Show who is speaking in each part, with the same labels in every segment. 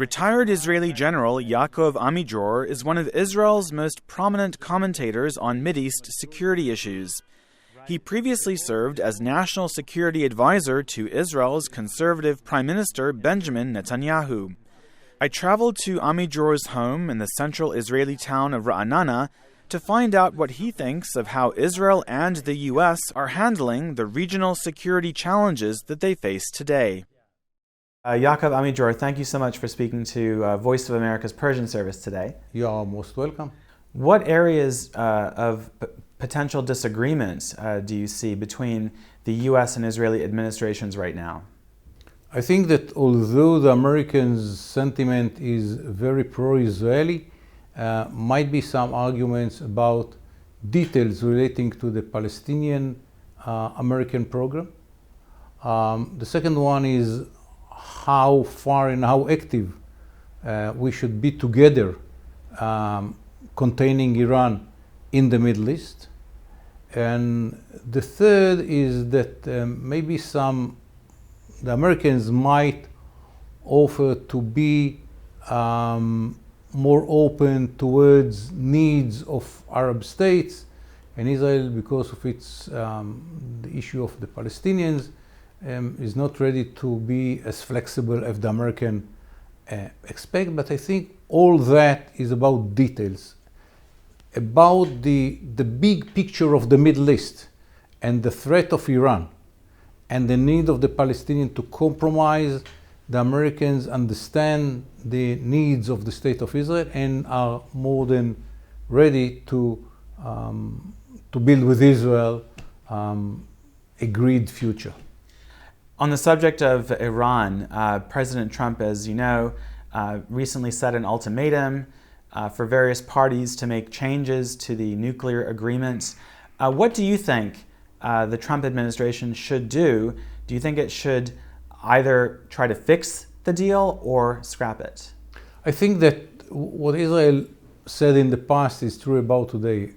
Speaker 1: Retired Israeli General Yaakov Amidror is one of Israel's most prominent commentators on Mideast security issues. He previously served as National Security Advisor to Israel's conservative Prime Minister Benjamin Netanyahu. I traveled to Amidror's home in the central Israeli town of Ra'anana to find out what he thinks of how Israel and the U.S. are handling the regional security challenges that they face today. Yaakov Amidror, thank you so much for speaking to Voice of America's Persian service today.
Speaker 2: You are most welcome.
Speaker 1: What areas of potential disagreements do you see between the U.S. and Israeli administrations right now?
Speaker 2: I think that although the Americans' sentiment is very pro-Israeli, might be some arguments about details relating to the Palestinian American program. The second one is how far and how active we should be together containing Iran in the Middle East. And the third is that maybe the Americans might offer to be more open towards needs of Arab states, and Israel, because of its the issue of the Palestinians, is not ready to be as flexible as the American expect. But I think all that is about details, about the big picture of the Middle East and the threat of Iran and the need of the Palestinians to compromise. The Americans understand the needs of the State of Israel and are more than ready to build with Israel agreed future.
Speaker 1: On the subject of Iran, President Trump, as you know, recently set an ultimatum for various parties to make changes to the nuclear agreements. What do you think the Trump administration should do? Do you think it should either try to fix the deal or scrap it?
Speaker 2: I think that what Israel said in the past is true about today.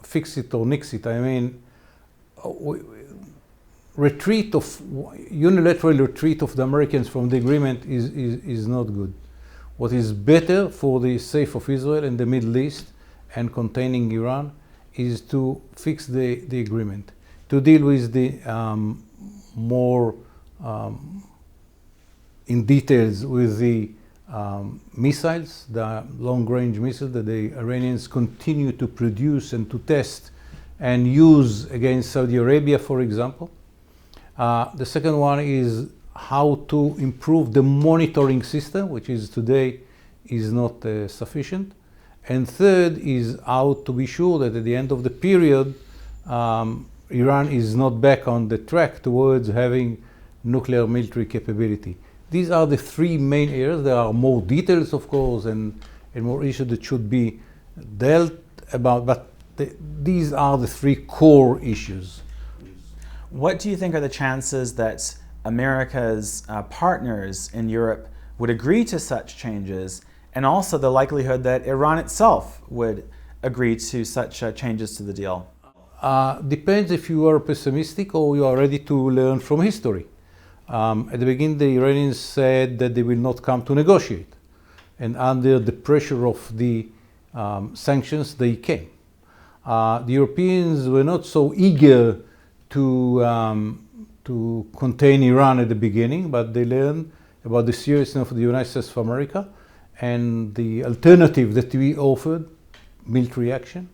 Speaker 2: Fix it or nix it. I mean, unilateral retreat of the Americans from the agreement is not good. What is better for the sake of Israel and the Middle East and containing Iran is to fix the agreement, to deal with the more in details with the missiles, the long-range missiles that the Iranians continue to produce and to test and use against Saudi Arabia, for example. The second one is how to improve the monitoring system, which is today is not sufficient. And third is how to be sure that at the end of the period, Iran is not back on the track towards having nuclear military capability. These are the three main areas. There are more details, of course, and more issues that should be dealt about, but these are the three core issues.
Speaker 1: What do you think are the chances that America's partners in Europe would agree to such changes, and also the likelihood that Iran itself would agree to such changes to the deal?
Speaker 2: Depends if you are pessimistic or you are ready to learn from history. At the beginning, the Iranians said that they will not come to negotiate. And under the pressure of the sanctions, they came. The Europeans were not so eager to contain Iran at the beginning, but they learned about the seriousness of the United States of America and the alternative that we offered, military action,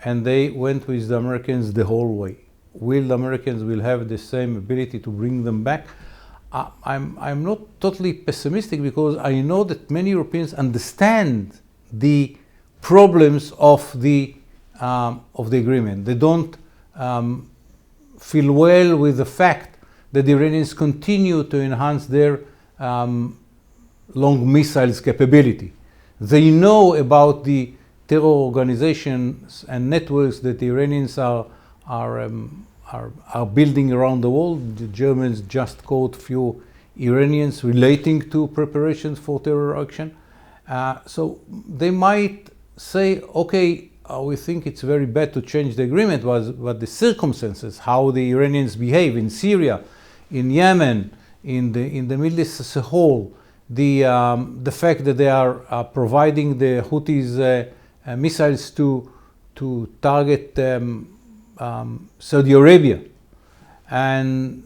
Speaker 2: and they went with the Americans the whole way. Will the Americans will have the same ability to bring them back? I'm not totally pessimistic because I know that many Europeans understand the problems of the agreement. They don't feel well with the fact that the Iranians continue to enhance their long missiles capability. They know about the terror organizations and networks that the Iranians are building around the world. The Germans just caught few Iranians relating to preparations for terror action. So they might say, okay, we think it's very bad to change the agreement, but the circumstances, how the Iranians behave in Syria, in Yemen, in the Middle East as a whole, the fact that they are providing the Houthis missiles to target Saudi Arabia, and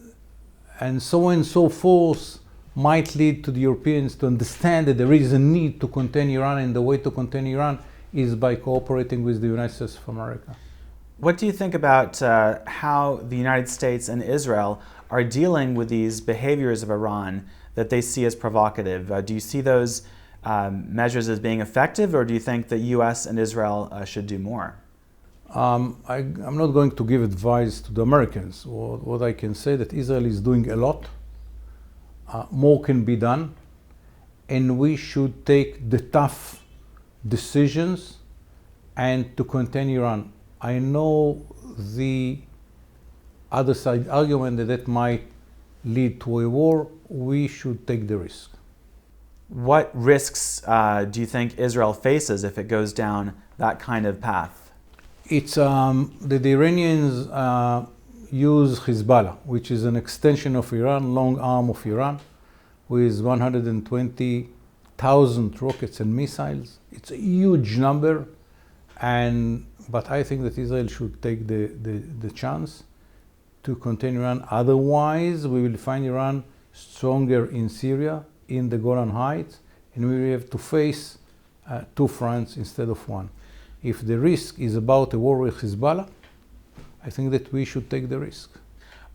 Speaker 2: so on and so forth, might lead to the Europeans to understand that there is a need to contain Iran, and the way to contain Iran is by cooperating with the United States of America.
Speaker 1: What do you think about how the United States and Israel are dealing with these behaviors of Iran that they see as provocative? Do you see those measures as being effective, or do you think that U.S. and Israel should do more?
Speaker 2: I'm not going to give advice to the Americans. What I can say that Israel is doing a lot. More can be done, and we should take the tough decisions and to contain Iran. I know the other side argument that might lead to a war. We should take the risk.
Speaker 1: What risks do you think Israel faces if it goes down that kind of path?
Speaker 2: It's the Iranians use Hezbollah, which is an extension of Iran, long arm of Iran, with 120,000 rockets and missiles. It's a huge number, but I think that Israel should take the chance to contain Iran. Otherwise, we will find Iran stronger in Syria, in the Golan Heights, and we will have to face two fronts instead of one. If the risk is about a war with Hezbollah, I think that we should take the risk.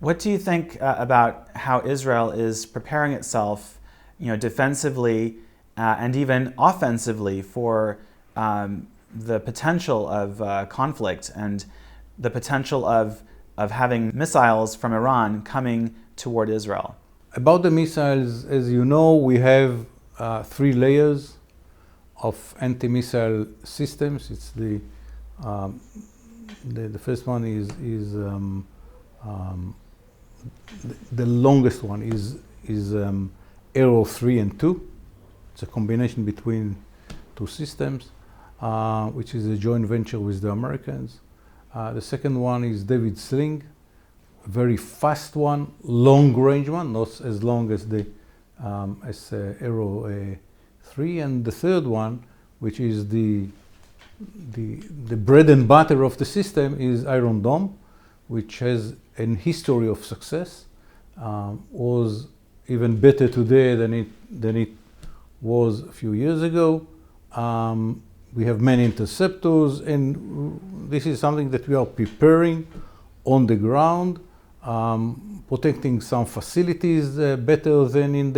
Speaker 1: What do you think about how Israel is preparing itself, defensively and even offensively for the potential of conflict and the potential of having missiles from Iran coming toward Israel?
Speaker 2: About the missiles, as you know, we have 3 layers of anti-missile systems. It's the first one is the longest one is Arrow 3 and 2. It's a combination between 2 systems, which is a joint venture with the Americans. The second one is David Sling, a very fast one, long range one, not as long as the Arrow 3. And the third one, which is the bread and butter of the system, is Iron Dome, which has a history of success. Was even better today than it was a few years ago. We have many interceptors, and this is something that we are preparing on the ground, protecting some facilities better than in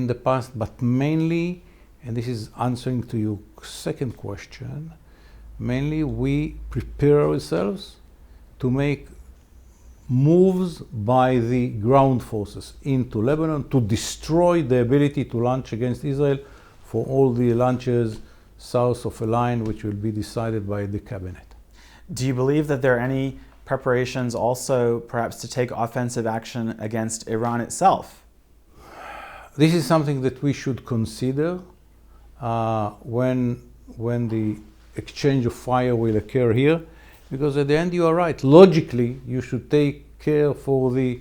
Speaker 2: the past, but mainly, and this is answering to your second question, mainly we prepare ourselves to make moves by the ground forces into Lebanon to destroy the ability to launch against Israel for all the launches south of a line which will be decided by the cabinet.
Speaker 1: Do you believe that there are any preparations also perhaps to take offensive action against Iran itself?
Speaker 2: This is something that we should consider when the exchange of fire will occur here, because at the end you are right. Logically, you should take care for the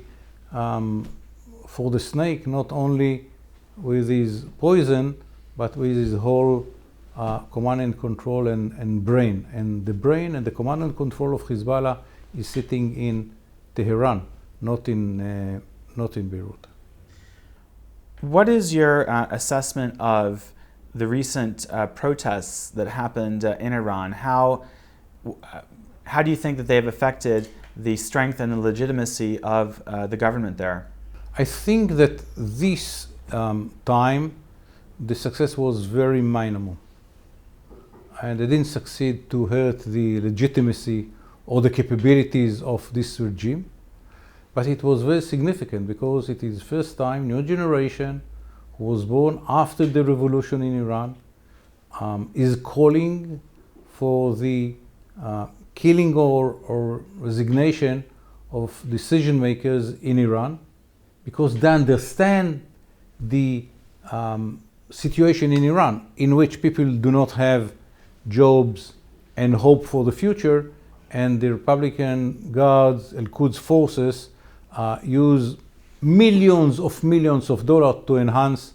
Speaker 2: snake, not only with his poison, but with his whole command and control and brain. And the brain and the command and control of Hezbollah is sitting in Tehran, not in Beirut.
Speaker 1: What is your assessment of the recent protests that happened in Iran? How do you think that they have affected the strength and the legitimacy of the government there?
Speaker 2: I think that this time the success was very minimal, and they didn't succeed to hurt the legitimacy or the capabilities of this regime. But it was very significant because it is the first time new generation who was born after the revolution in Iran is calling for the killing or resignation of decision makers in Iran, because they understand the situation in Iran in which people do not have jobs and hope for the future, and the Republican Guards and Quds forces use millions of dollars to enhance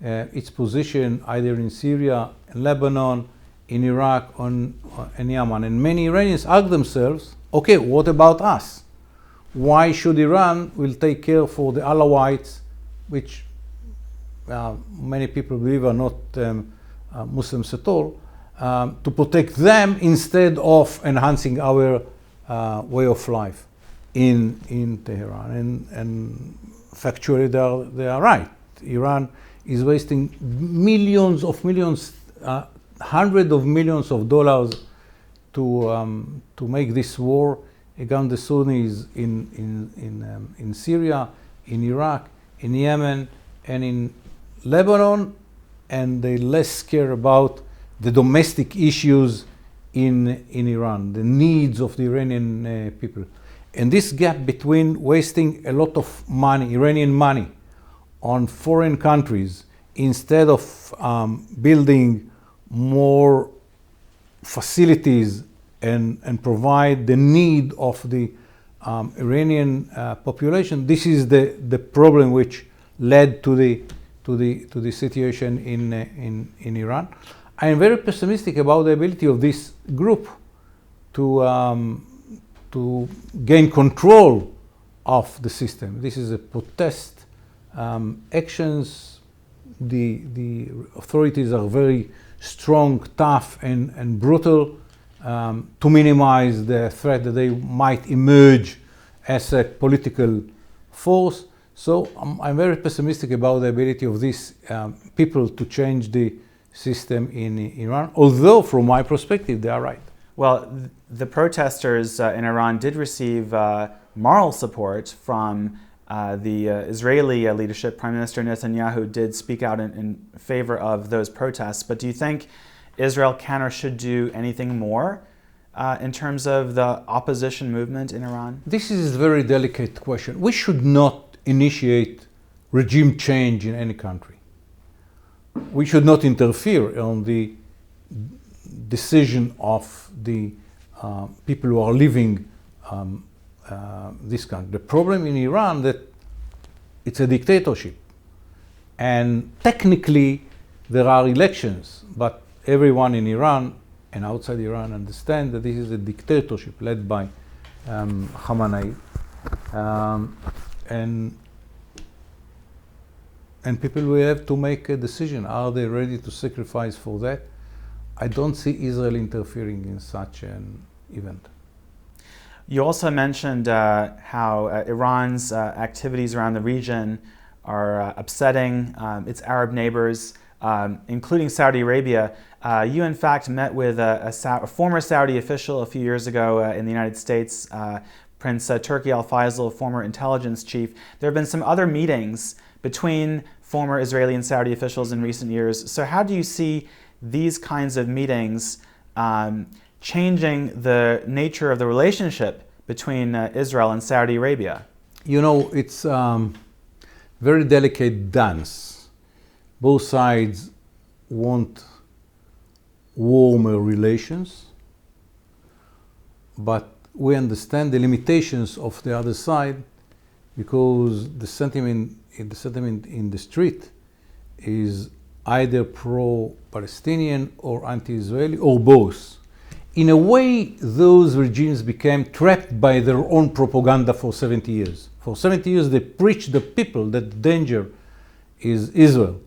Speaker 2: its position either in Syria, in Lebanon, in Iraq, in Yemen. And many Iranians ask themselves, okay, what about us? Why should Iran will take care for the Alawites, which many people believe are not Muslims at all, to protect them instead of enhancing our way of life in Tehran. And factually they are right. Iran is wasting millions, hundreds of millions of dollars to make this war against the Sunnis in Syria, in Iraq, in Yemen, and in Lebanon, and they less care about the domestic issues in Iran, the needs of the Iranian people. And this gap between wasting a lot of money, Iranian money, on foreign countries instead of building more facilities and provide the need of the Iranian population, this is the problem which led to the situation in Iran. I am very pessimistic about the ability of this group to gain control of the system. This is a protest actions. The authorities are very strong, tough, and brutal to minimize the threat that they might emerge as a political force. So I'm very pessimistic about the ability of these people to change the system in Iran, although from my perspective, they are right.
Speaker 1: Well, the protesters in Iran did receive moral support from the Israeli leadership. Prime Minister Netanyahu did speak out in favor of those protests. But do you think Israel can or should do anything more in terms of the opposition movement in Iran?
Speaker 2: This is a very delicate question. We should not initiate regime change in any country. We should not interfere on the decision of the people who are living this country. The problem in Iran that it's a dictatorship, and technically there are elections, but everyone in Iran and outside Iran understand that this is a dictatorship led by Khamenei, and people will have to make a decision. Are they ready to sacrifice for that? I don't see Israel interfering in such an event.
Speaker 1: You also mentioned how Iran's activities around the region are upsetting its Arab neighbors, including Saudi Arabia. You, in fact, met with a former Saudi official a few years ago in the United States, Prince Turki Al Faisal, former intelligence chief. There have been some other meetings between former Israeli and Saudi officials in recent years. So how do you see these kinds of meetings changing the nature of the relationship between Israel and Saudi Arabia?
Speaker 2: You know, it's very delicate dance. Both sides want warmer relations, but we understand the limitations of the other side because the sentiment in the street is either pro-Palestinian or anti-Israeli or both. In a way, those regimes became trapped by their own propaganda for 70 years. For 70 years, they preached the people that the danger is Israel.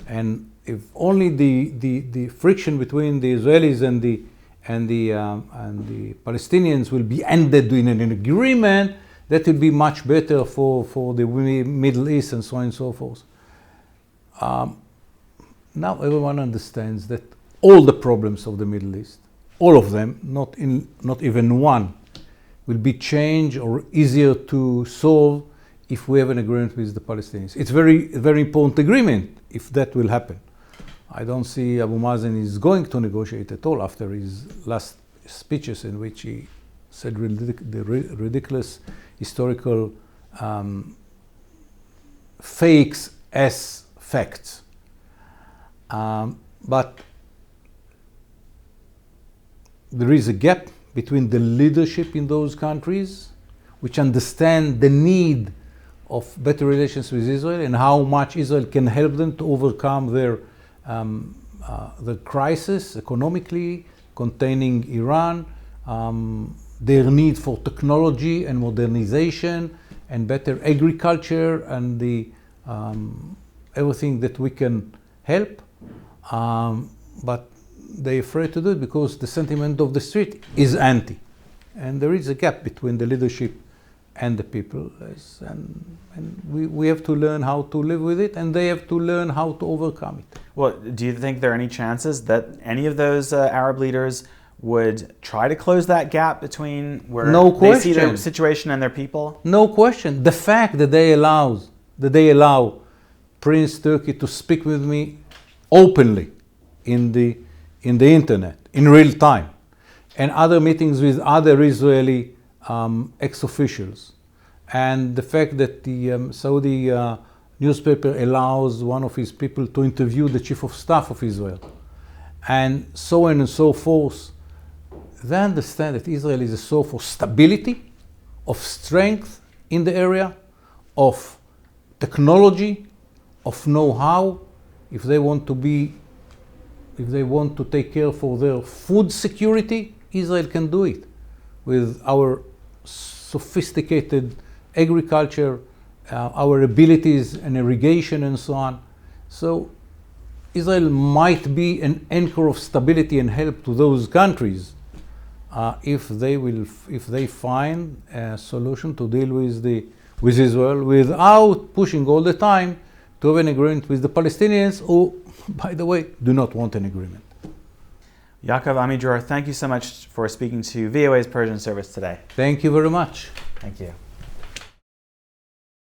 Speaker 2: And if only the friction between the Israelis and the Palestinians will be ended in an agreement, that would be much better for the Middle East and so on and so forth. Now everyone understands that all the problems of the Middle East, all of them, not even one, will be changed or easier to solve if we have an agreement with the Palestinians. It's very important agreement if that will happen. I don't see Abu Mazen is going to negotiate at all after his last speeches in which he said the ridiculous historical fakes as facts. But there is a gap between the leadership in those countries, which understand the need of better relations with Israel and how much Israel can help them to overcome their the crisis economically containing Iran, their need for technology and modernization and better agriculture and the everything that we can help. But they're afraid to do it because the sentiment of the street is anti. And there is a gap between the leadership and the people. And we have to learn how to live with it, and they have to learn how to overcome it.
Speaker 1: Well, do you think there are any chances that any of those Arab leaders would try to close that gap between where they see their situation and their people?
Speaker 2: No question. The fact that they allow Prince Turkey to speak with me openly in the internet in real time, and other meetings with other Israeli ex-officials, and the fact that the Saudi newspaper allows one of his people to interview the chief of staff of Israel, and so on and so forth, they understand that Israel is a source of stability, of strength in the area, of technology, of know-how. If they want to take care for their food security, Israel can do it with our sophisticated agriculture, our abilities in irrigation and so on. So Israel might be an anchor of stability and help to those countries if they find a solution to deal with Israel without pushing all the time to have an agreement with the Palestinians, who, by the way, do not want an agreement.
Speaker 1: Yaakov Amidror, thank you so much for speaking to VOA's Persian service today.
Speaker 2: Thank you very much.
Speaker 1: Thank you.